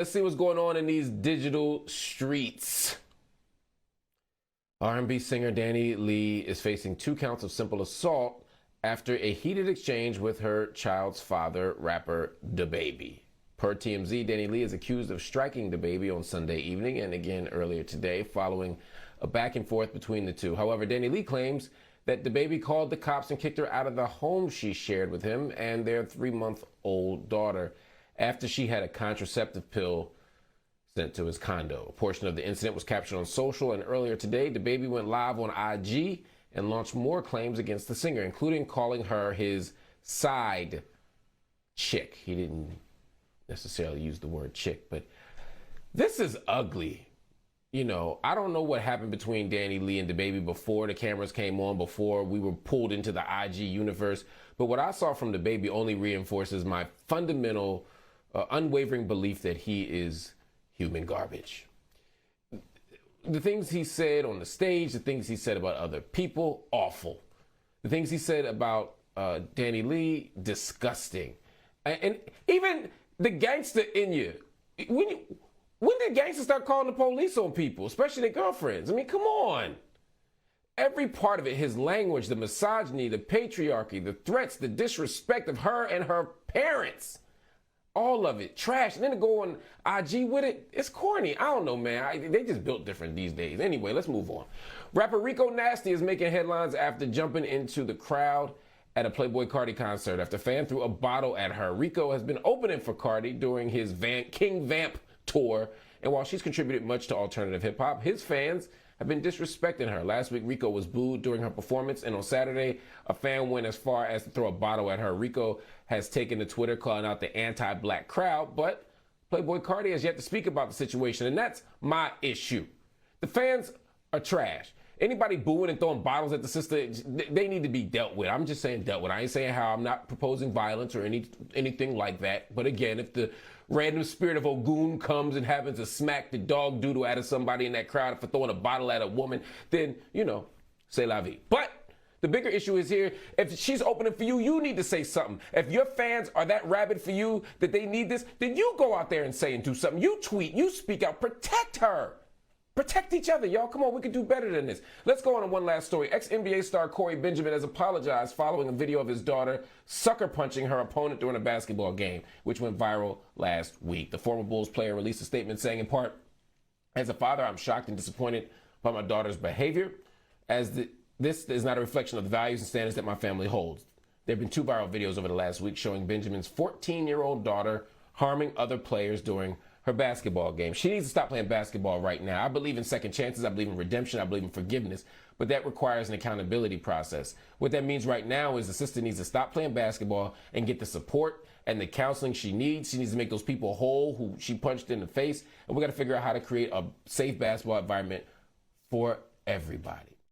Let's see what's going on in these digital streets. R&B singer DaniLeigh is facing 2 counts of simple assault after a heated exchange with her child's father, rapper DaBaby. Per TMZ, DaniLeigh is accused of striking DaBaby on Sunday evening and again earlier today following a back and forth between the two. However, DaniLeigh claims that DaBaby called the cops and kicked her out of the home she shared with him and their 3-month-old daughter after she had a contraceptive pill sent to his condo. A portion of the incident was captured on social, and earlier today, DaBaby went live on IG and launched more claims against the singer, including calling her his side chick. He didn't necessarily use the word chick, but this is ugly. You know, I don't know what happened between DaniLeigh and DaBaby before the cameras came on, before we were pulled into the IG universe, but what I saw from DaBaby only reinforces my fundamental, unwavering belief that he is human garbage. The things he said on the stage, the things he said about other people, awful. The things he said about DaniLeigh, disgusting. And even the gangster in you, when did gangsters start calling the police on people, especially their girlfriends? I mean, come on. Every part of it, his language, the misogyny, the patriarchy, the threats, the disrespect of her and her parents. All of it, trash. And then to go on IG with it, it's corny. I don't know, man. They just built different these days. Anyway, let's move on. Rapper Rico Nasty is making headlines after jumping into the crowd at a Playboi Carti concert after a fan threw a bottle at her. Rico has been opening for Carti during his King Vamp tour, and while she's contributed much to alternative hip-hop, his fans have been disrespecting her. Last week, Rico was booed during her performance, and on Saturday, a fan went as far as to throw a bottle at her. Rico has taken to Twitter calling out the anti-black crowd, but Playboi Carti has yet to speak about the situation, and that's my issue. The fans are trash. Anybody booing and throwing bottles at the sister, they need to be dealt with. I'm just saying dealt with. I ain't saying how. I'm not proposing violence or anything like that. But again, if the random spirit of Ogun comes and happens to smack the dog doodle out of somebody in that crowd for throwing a bottle at a woman, then, you know, c'est la vie. But the bigger issue is here, if she's opening for you, you need to say something. If your fans are that rabid for you that they need this, then you go out there and say and do something. You tweet, you speak out, protect her. Protect each other, y'all. Come on, we can do better than this. Let's go on to one last story. Ex-NBA star Corey Benjamin has apologized following a video of his daughter sucker punching her opponent during a basketball game, which went viral last week. The former Bulls player released a statement saying, in part, "As a father, I'm shocked and disappointed by my daughter's behavior, as this is not a reflection of the values and standards that my family holds." There have been 2 viral videos over the last week showing Benjamin's 14-year-old daughter harming other players during her basketball game. She needs to stop playing basketball right now. I believe in second chances. I believe in redemption. I believe in forgiveness. But that requires an accountability process. What that means right now is the sister needs to stop playing basketball and get the support and the counseling she needs. She needs to make those people whole who she punched in the face. And we got to figure out how to create a safe basketball environment for everybody.